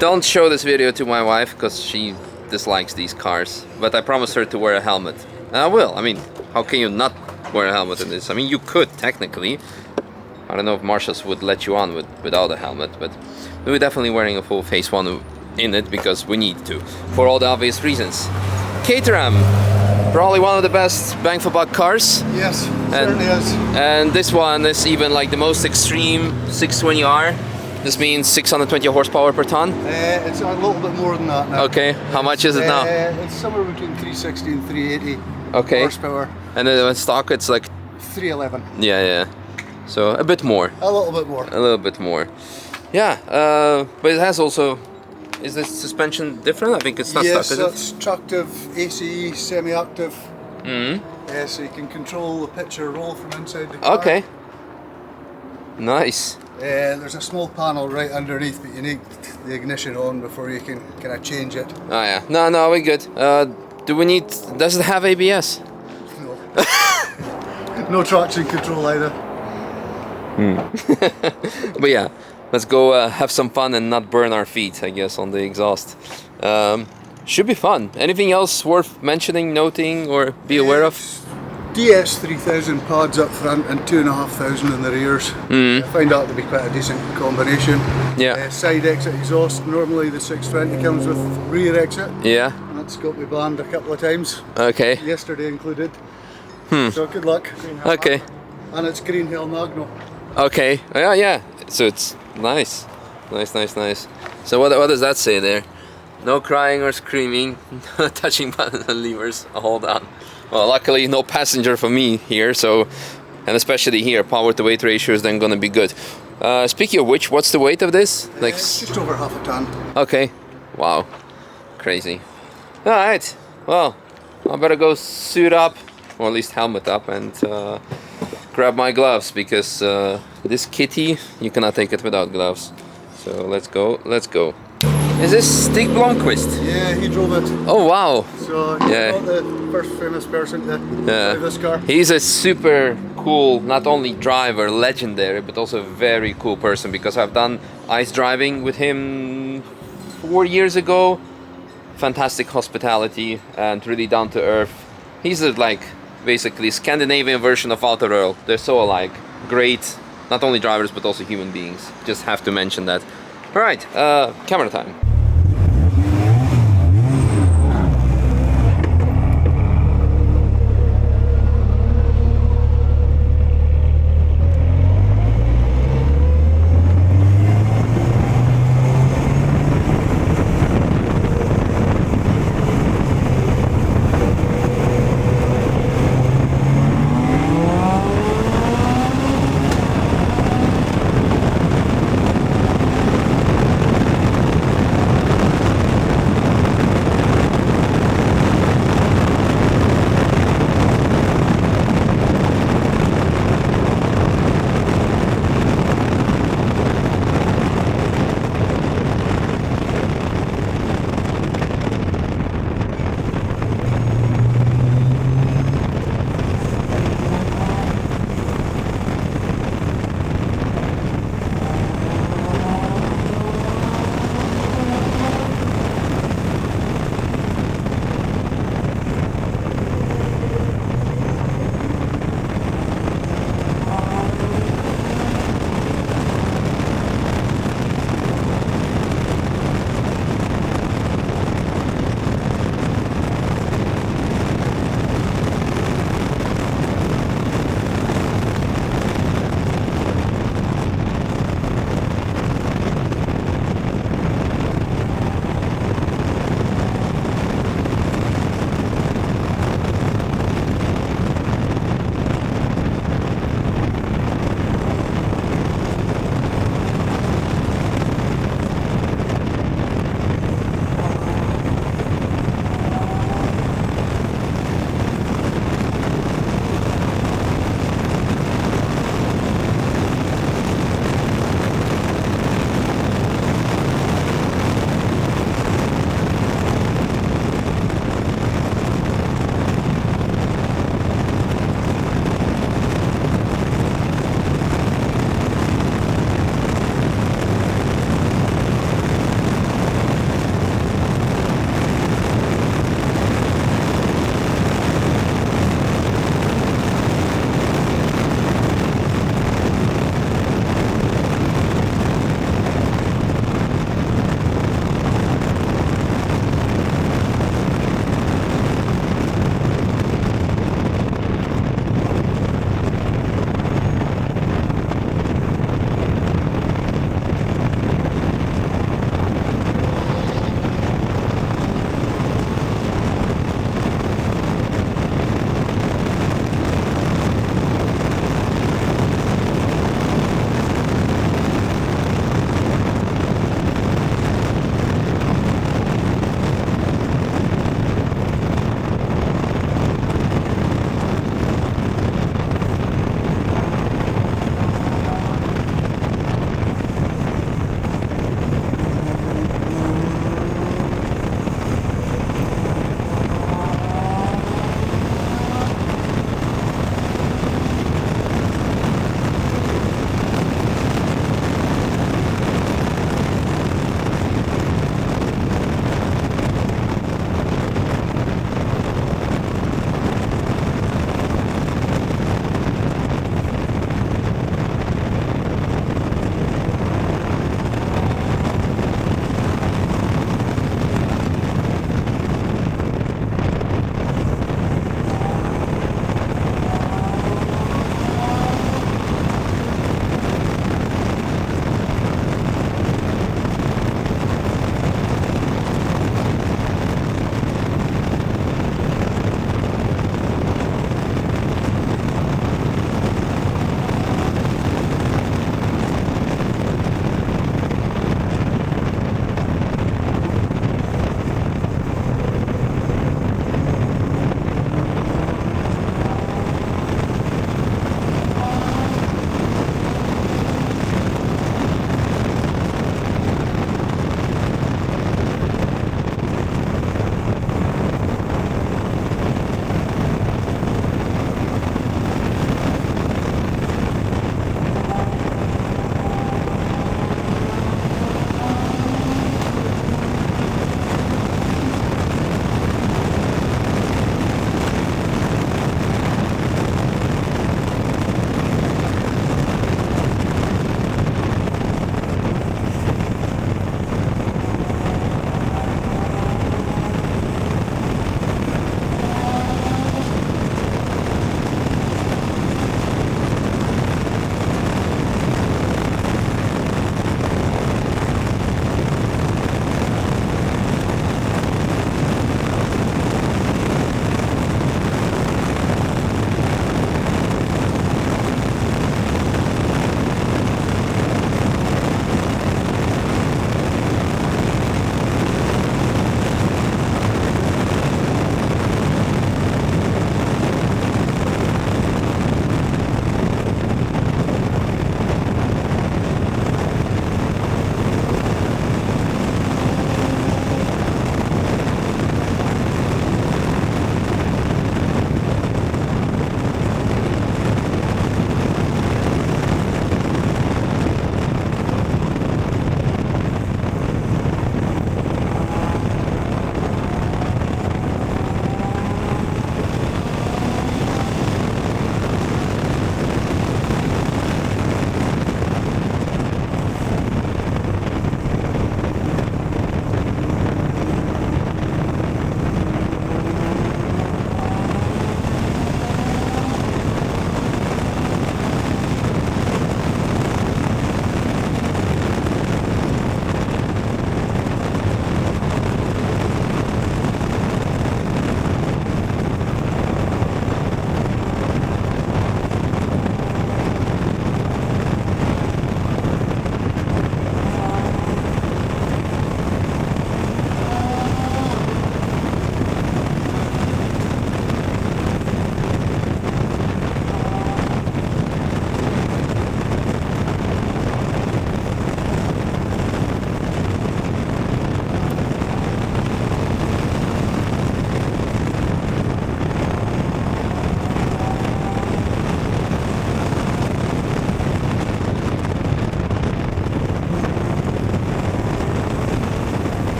Don't show this video to my wife because she dislikes these cars. But I promised her to wear a helmet. And I will. I mean, how can you not wear a helmet in this? I mean, you could technically. I don't know if Marshall's would let you on without a helmet, but we're definitely wearing a full face one in it because we need to, for all the obvious reasons. Caterham, probably one of the best bang for buck cars. Yes, certainly is. And this one is even like the most extreme 620R. This means 620 horsepower per ton? It's a little bit more than that now. Okay, how much is it now? It's somewhere between 360 and 380 horsepower. And then in stock it's like? 311. Yeah. So a bit more. A little bit more. A little bit more. Yeah, but it has also... Is this suspension different? I think it's not stuck, is it? Yes, it's tractive, ACE, semi-active. Mm-hmm. So you can control the pitch or roll from inside the car. Okay. Nice. There's a small panel right underneath, but you need the ignition on before you can kind of change it. Oh yeah. No, we're good. Do we need... Does it have ABS? No. No traction control either. But yeah, let's go have some fun and not burn our feet, I guess, on the exhaust. Should be fun. Anything else worth mentioning, noting, or be aware of? DS 3000 pads up front and 2,500 in the rears. I find that to be quite a decent combination. Yeah. Side exit exhaust, normally the 620 comes with rear exit. Yeah. And that's got me banned a couple of times. Okay. Yesterday included. So good luck. Okay. And it's Green Hill Magno. Okay. Yeah. So it's nice. Nice. So what does that say there? No crying or screaming, touching buttons and levers. Hold on. Well, luckily no passenger for me here, so, and especially here, power to weight ratio is then gonna be good. Speaking of which, what's the weight of this? Like just over half a ton. Okay. Wow. Crazy. All right. Well, I better go suit up, or at least helmet up, and grab my gloves because this kitty, you cannot take it without gloves. So let's go. Is this Stig Blomqvist? Yeah, he drove it. Oh wow! So he's not the first famous person to drive this car. He's a super cool, not only driver, legendary, but also a very cool person because I've done ice driving with him 4 years ago. Fantastic hospitality and really down to earth. He's a, like basically Scandinavian version of Walter Earl. They're so alike. Great, not only drivers but also human beings. Just have to mention that. All right, camera time.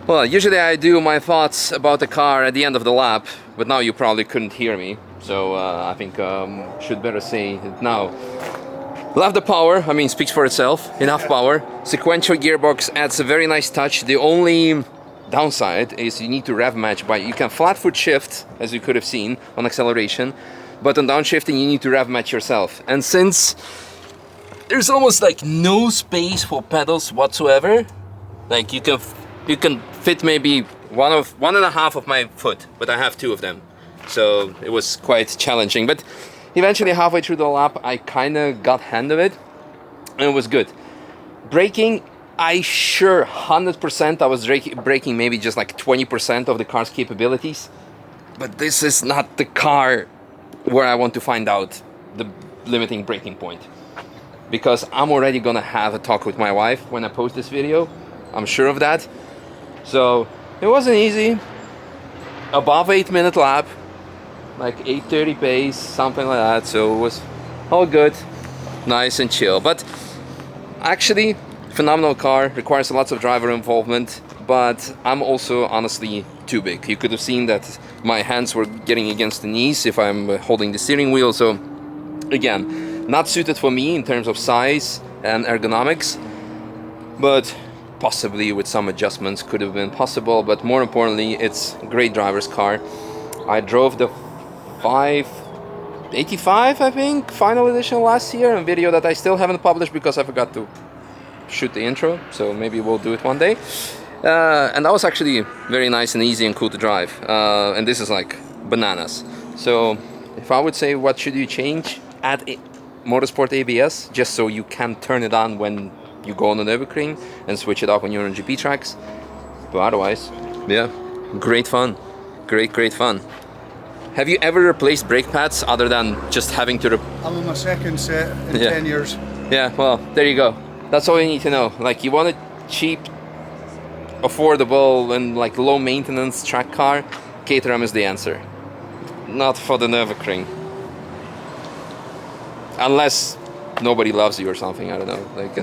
Well, usually I do my thoughts about the car at the end of the lap, but now you probably couldn't hear me, so I think should better say it now. Love the power, I mean, speaks for itself, enough power. Sequential gearbox adds a very nice touch. The only downside is you need to rev match by, you can flat foot shift, as you could have seen on acceleration, but on downshifting you need to rev match yourself. And since there's almost like no space for pedals whatsoever, like you can fit maybe one and a half of my foot, but I have two of them, so it was quite challenging. But eventually, halfway through the lap, I kind of got hand of it, and it was good. Braking, I sure 100% I was braking maybe just like 20% of the car's capabilities, but this is not the car where I want to find out the limiting braking point, because I'm already gonna have a talk with my wife when I post this video. I'm sure of that. So it wasn't easy. Above 8-minute lap, like 8:30 pace, something like that. So it was all good, nice and chill. But actually, phenomenal car. Requires lots of driver involvement. But I'm also honestly too big. You could have seen that my hands were getting against the knees if I'm holding the steering wheel. So again, not suited for me in terms of size and ergonomics. But possibly with some adjustments could have been possible, but more importantly, it's a great driver's car. I drove the 585, I think, final edition last year, a video that I still haven't published because I forgot to shoot the intro, so maybe we'll do it one day. And that was actually very nice and easy and cool to drive. And this is like bananas. So if I would say what should you change, add Motorsport ABS, just so you can turn it on when you go on the Nürburgring and switch it off when you're on GP tracks. But otherwise, yeah, great fun. Great fun. Have you ever replaced brake pads other than just having to... I'm on my second set in 10 years. Yeah, well, there you go. That's all you need to know. Like, you want a cheap, affordable, and like low maintenance track car, Caterham is the answer. Not for the Nürburgring. Unless nobody loves you or something, I don't know. Like,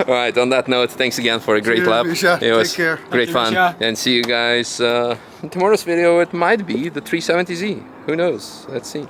all right, on that note, thanks again for a great lap. Misha. It was Take care. great fun. Misha. And see you guys in tomorrow's video. It might be the 370Z. Who knows? Let's see.